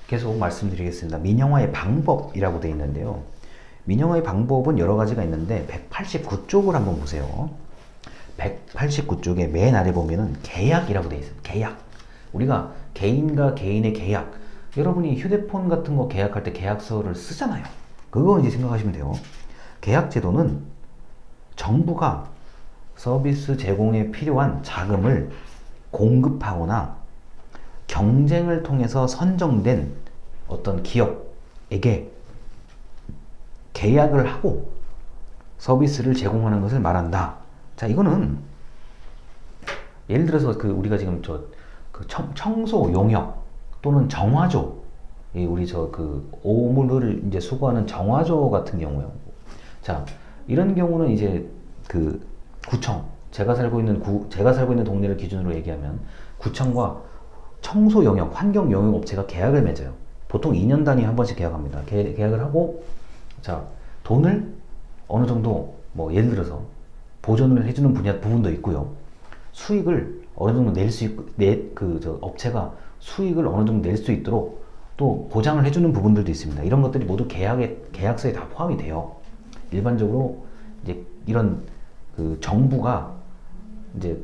계속 말씀드리겠습니다. 민영화의 방법이라고 되어 있는데요. 민영화의 방법은 여러 가지가 있는데 189쪽을 한번 보세요. 189쪽에 맨 아래 보면은 계약이라고 되어 있어요. 계약. 우리가 개인과 개인의 계약. 여러분이 휴대폰 같은 거 계약할 때 계약서를 쓰잖아요. 그거 이제 생각하시면 돼요. 계약 제도는 정부가 서비스 제공에 필요한 자금을 공급하거나 경쟁을 통해서 선정된 어떤 기업에게 계약을 하고 서비스를 제공하는 것을 말한다. 자, 이거는 예를 들어서 우리가 지금 청소 용역 또는 정화조, 우리 오물을 이제 수거하는 정화조 같은 경우요. 자, 이런 경우는 이제 구청, 제가 살고 있는 동네를 기준으로 얘기하면 구청과 청소 용역, 환경 용역 업체가 계약을 맺어요. 보통 2년 단위 한 번씩 계약합니다. 계약을 하고, 자, 돈을 어느 정도, 예를 들어서 보존을 해주는 부분도 있고요. 수익을 어느 정도 낼 수 있고, 업체가 수익을 어느 정도 낼 수 있도록 또 보장을 해주는 부분들도 있습니다. 이런 것들이 모두 계약서에 다 포함이 돼요. 일반적으로 이제 이런 정부가 이제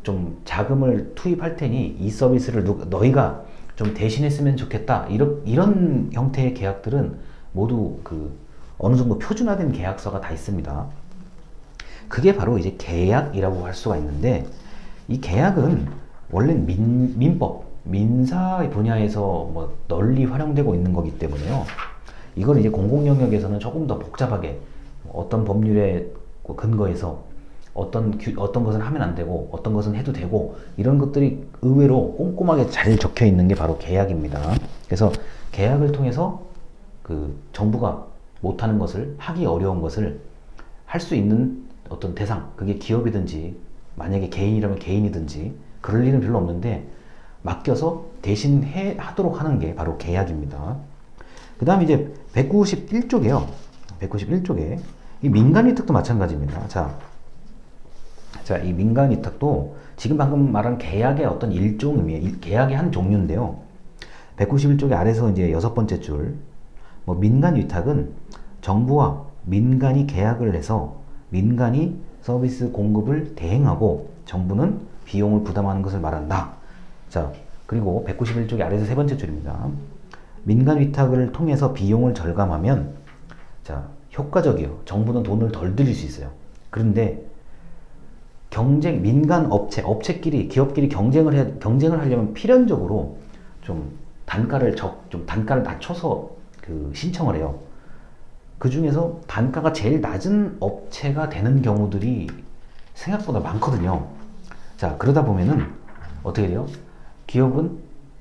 좀 자금을 투입할 테니 이 서비스를 너희가 좀 대신했으면 좋겠다. 이런 형태의 계약들은 모두 어느 정도 표준화된 계약서가 다 있습니다. 그게 바로 이제 계약이라고 할 수가 있는데, 이 계약은 원래 민법, 민사 분야에서 널리 활용되고 있는 거기 때문에요. 이걸 이제 공공영역에서는 조금 더 복잡하게 어떤 법률에 근거해서 어떤 것은 하면 안 되고 어떤 것은 해도 되고, 이런 것들이 의외로 꼼꼼하게 잘 적혀 있는 게 바로 계약입니다. 그래서 계약을 통해서 정부가 못하는 것을, 하기 어려운 것을 할 수 있는 어떤 대상, 그게 기업이든지 만약에 개인이라면 개인이든지 그럴 일은 별로 없는데 맡겨서 대신 하도록 하는 게 바로 계약입니다. 그 다음에 이제 191쪽에요. 191쪽에 이 민간위탁도 마찬가지입니다. 자, 이 민간위탁도 지금 방금 말한 계약의 어떤 일종이에요. 계약의 한 종류인데요. 191쪽의 아래서 이제 6번째 줄, 민간위탁은 정부와 민간이 계약을 해서 민간이 서비스 공급을 대행하고 정부는 비용을 부담하는 것을 말한다. 자, 그리고 191쪽의 아래서 3번째 줄입니다. 민간 위탁을 통해서 비용을 절감하면, 자, 효과적이요. 정부는 돈을 덜 들일 수 있어요. 그런데 민간 업체끼리, 기업끼리 경쟁을 하려면 필연적으로 좀 단가를 낮춰서 신청을 해요. 그 중에서 단가가 제일 낮은 업체가 되는 경우들이 생각보다 많거든요. 자, 그러다 보면은 어떻게 돼요? 기업은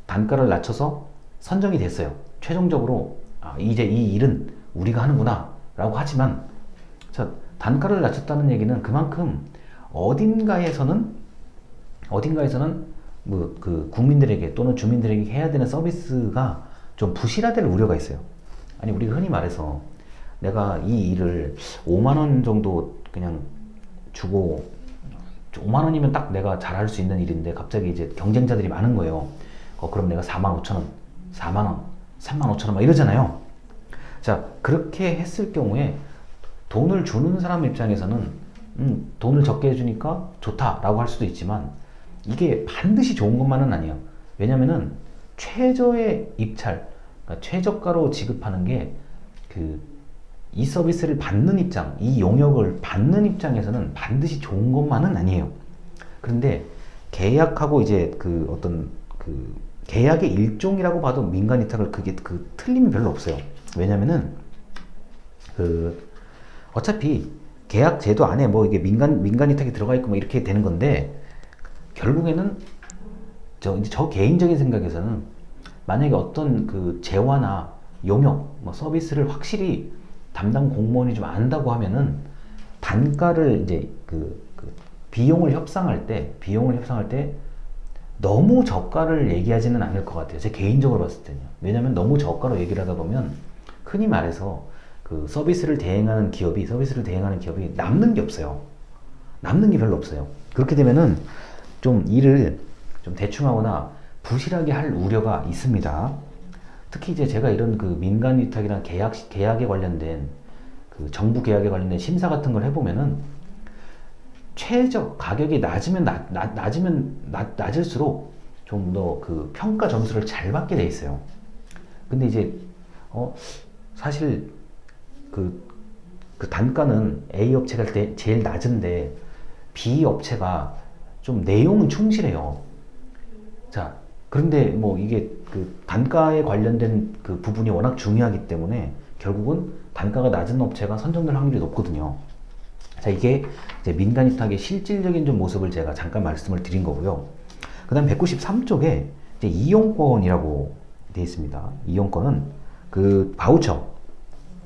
단가를 낮춰서 선정이 됐어요. 최종적으로 이제 이 일은 우리가 하는구나 라고 하지만, 자, 단가를 낮췄다는 얘기는 그만큼 어딘가에서는 국민들에게 또는 주민들에게 해야 되는 서비스가 좀 부실화될 우려가 있어요. 아니, 우리가 흔히 말해서 내가 이 일을 5만원 정도 그냥 주고, 5만원이면 딱 내가 잘할 수 있는 일인데 갑자기 이제 경쟁자들이 많은 거예요. 그럼 내가 45,000원, 4만원, 35,000원 이러잖아요. 자, 그렇게 했을 경우에 돈을 주는 사람 입장에서는 돈을 적게 해주니까 좋다라고 할 수도 있지만, 이게 반드시 좋은 것만은 아니에요. 왜냐면은 최저의 입찰, 그러니까 최저가로 지급하는 게 이 서비스를 받는 입장, 이 용역을 받는 입장에서는 반드시 좋은 것만은 아니에요. 그런데 계약하고 이제 계약의 일종이라고 봐도 민간 위탁을 그게 틀림이 별로 없어요. 왜냐면은 어차피 계약 제도 안에 이게 민간 위탁이 들어가 있고 이렇게 되는 건데, 결국에는 저 개인적인 생각에서는 만약에 어떤 재화나 용역 서비스를 확실히 담당 공무원이 좀 안다고 하면은 단가를 이제 비용을 협상할 때 너무 저가를 얘기하지는 않을 것 같아요. 제 개인적으로 봤을 때는요. 왜냐면 너무 저가로 얘기를 하다 보면 흔히 말해서 서비스를 대행하는 기업이 남는 게 없어요. 남는 게 별로 없어요. 그렇게 되면은 좀 일을 좀 대충 하거나 부실하게 할 우려가 있습니다. 특히 이제 제가 이런 그 민간 위탁이랑 계약에 관련된 그 정부 계약에 관련된 심사 같은 걸 해보면은 최저 가격이 낮을수록 좀 더 그 평가 점수를 잘 받게 돼 있어요. 근데 이제 사실 그 단가는 A 업체가 제일 낮은데 B 업체가 좀 내용은 충실해요. 자, 그런데 뭐 이게 그 단가에 관련된 그 부분이 워낙 중요하기 때문에 결국은 단가가 낮은 업체가 선정될 확률이 높거든요. 자, 이게 이제 민간 위탁의 실질적인 좀 모습을 제가 잠깐 말씀을 드린 거고요. 그 다음 193쪽에 이제 이용권이라고 되어 있습니다. 이용권은 그 바우처,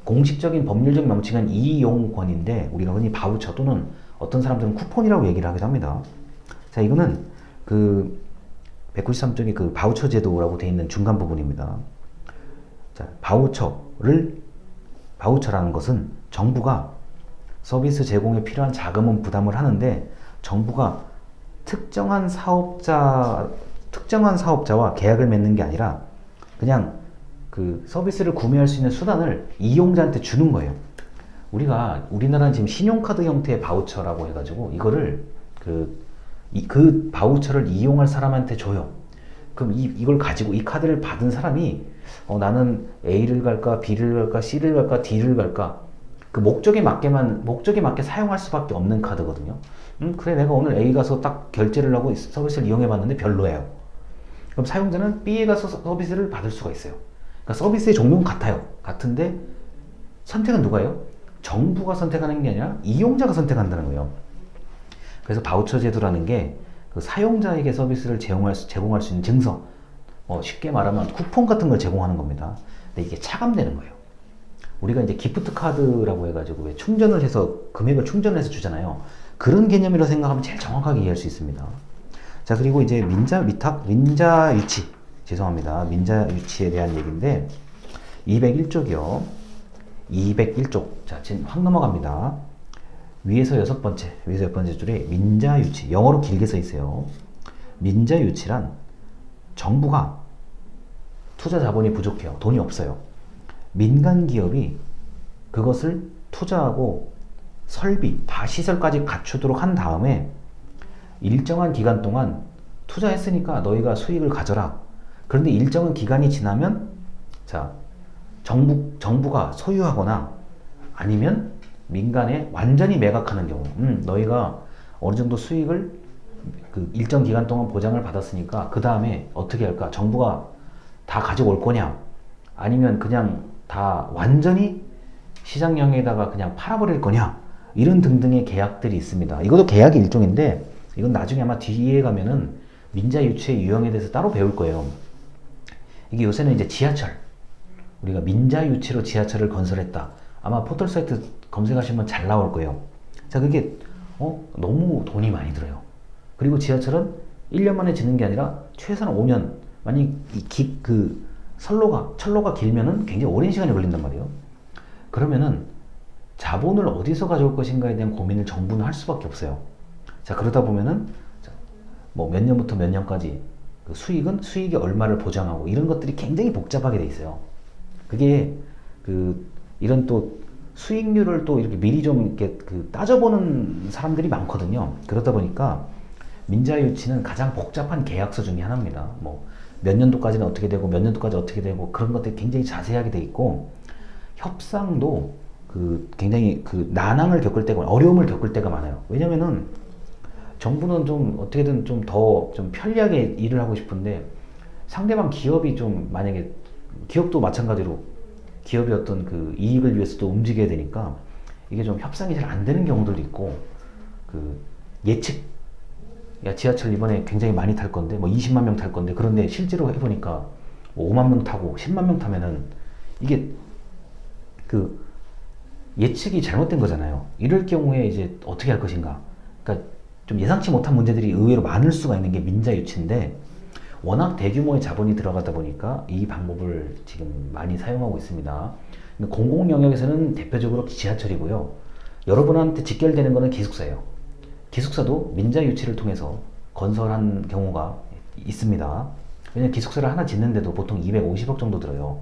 공식적인 법률적 명칭은 이용권인데 우리가 흔히 바우처 또는 어떤 사람들은 쿠폰이라고 얘기를 하기도 합니다. 자, 이거는 그 193쪽에 그 바우처 제도라고 되어 있는 중간 부분입니다. 자, 바우처라는 것은 정부가 서비스 제공에 필요한 자금은 부담을 하는데 정부가 특정한 사업자와 계약을 맺는 게 아니라 그냥 그 서비스를 구매할 수 있는 수단을 이용자한테 주는 거예요. 우리나라는 지금 신용카드 형태의 바우처라고 해가지고 이거를 그 바우처를 이용할 사람한테 줘요. 그럼 이걸 가지고 이 카드를 받은 사람이 나는 A를 갈까 B를 갈까 C를 갈까 D를 갈까 그 목적에 맞게 사용할 수밖에 없는 카드거든요. 그래 내가 오늘 A 가서 딱 결제를 하고 서비스를 이용해 봤는데 별로예요. 그럼 사용자는 B에 가서 서비스를 받을 수가 있어요. 그러니까 서비스의 종류는 같은데 선택은 누가 해요? 정부가 선택하는 게 아니라 이용자가 선택한다는 거예요. 그래서 바우처 제도라는 게 그 사용자에게 서비스를 제공할 수 있는 증서, 쉽게 말하면 쿠폰 같은 걸 제공하는 겁니다. 근데 이게 차감되는 거예요. 우리가 이제 기프트 카드라고 해가지고 왜 충전을 해서 금액을 충전해서 주잖아요. 그런 개념이라고 생각하면 제일 정확하게 이해할 수 있습니다. 자, 그리고 이제 민자 유치에 대한 얘기인데 201쪽이요. 201쪽. 자, 지금 확 넘어갑니다. 위에서 여섯 번째 줄에 민자 유치. 영어로 길게 써 있어요. 민자 유치란 정부가 투자 자본이 부족해요. 돈이 없어요. 민간 기업이 그것을 투자하고 설비, 다 시설까지 갖추도록 한 다음에 일정한 기간 동안 투자했으니까 너희가 수익을 가져라. 그런데 일정한 기간이 지나면 자, 정부가 소유하거나 아니면 민간에 완전히 매각하는 경우, 너희가 어느 정도 수익을 그 일정 기간 동안 보장을 받았으니까 그 다음에 어떻게 할까? 정부가 다 가지고 올 거냐? 아니면 그냥 다 완전히 시장령에다가 그냥 팔아버릴 거냐? 이런 등등의 계약들이 있습니다. 이것도 계약의 일종인데 이건 나중에 아마 뒤에 가면은 민자 유치의 유형에 대해서 따로 배울 거예요. 이게 요새는 이제 지하철, 우리가 민자 유치로 지하철을 건설했다. 아마 포털 사이트 검색하시면 잘 나올 거예요. 자, 그게 너무 돈이 많이 들어요. 그리고 지하철은 1년 만에 짓는 게 아니라 최소한 5년. 만약 철로가 길면은 굉장히 오랜 시간이 걸린단 말이에요. 그러면은 자본을 어디서 가져올 것인가에 대한 고민을 정부는 할 수밖에 없어요. 자, 그러다 보면은 뭐 몇 년부터 몇 년까지 그 수익이 얼마를 보장하고 이런 것들이 굉장히 복잡하게 돼 있어요. 그게 이런 또 수익률을 또 이렇게 미리 좀 이렇게 따져보는 사람들이 많거든요. 그러다 보니까 민자 유치는 가장 복잡한 계약서 중에 하나입니다. 뭐 몇 년도까지는 어떻게 되고 몇 년도까지 어떻게 되고 그런 것들이 굉장히 자세하게 돼 있고 협상도 굉장히 난항을 겪을 때가 어려움을 겪을 때가 많아요. 왜냐면은 정부는 좀 어떻게든 좀 더 좀 편리하게 일을 하고 싶은데 상대방 기업이 좀 만약에 기업도 마찬가지로 기업의 어떤 그 이익을 위해서도 움직여야 되니까 이게 좀 협상이 잘 안 되는 경우들도 있고 야, 지하철 이번에 굉장히 많이 탈 건데 뭐 20만 명 탈 건데 그런데 실제로 해보니까 뭐 5만 명 타고 10만 명 타면은 이게 예측이 잘못된 거잖아요. 이럴 경우에 이제 어떻게 할 것인가. 그러니까 좀 예상치 못한 문제들이 의외로 많을 수가 있는 게 민자 유치인데 워낙 대규모의 자본이 들어가다 보니까 이 방법을 지금 많이 사용하고 있습니다. 공공 영역에서는 대표적으로 지하철이고요. 여러분한테 직결되는 것은 기숙사예요. 기숙사도 민자 유치를 통해서 건설한 경우가 있습니다. 왜냐면 기숙사를 하나 짓는데도 보통 250억 정도 들어요.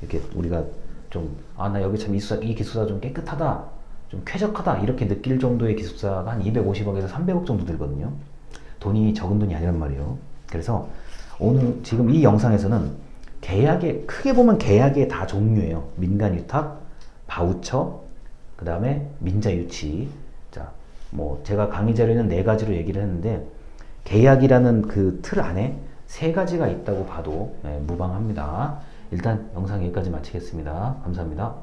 이렇게 우리가 좀, 아, 나 여기 참 이 기숙사 좀 깨끗하다, 좀 쾌적하다, 이렇게 느낄 정도의 기숙사가 한 250억에서 300억 정도 들거든요. 돈이 적은 돈이 아니란 말이에요. 그래서 오늘 지금 이 영상에서는 계약의, 크게 보면 계약의 다 종류예요. 민간위탁, 바우처, 그 다음에 민자유치. 자, 뭐 제가 강의 자료는 네 가지로 얘기를 했는데 계약이라는 그 틀 안에 세 가지가 있다고 봐도 무방합니다. 일단 영상 여기까지 마치겠습니다. 감사합니다.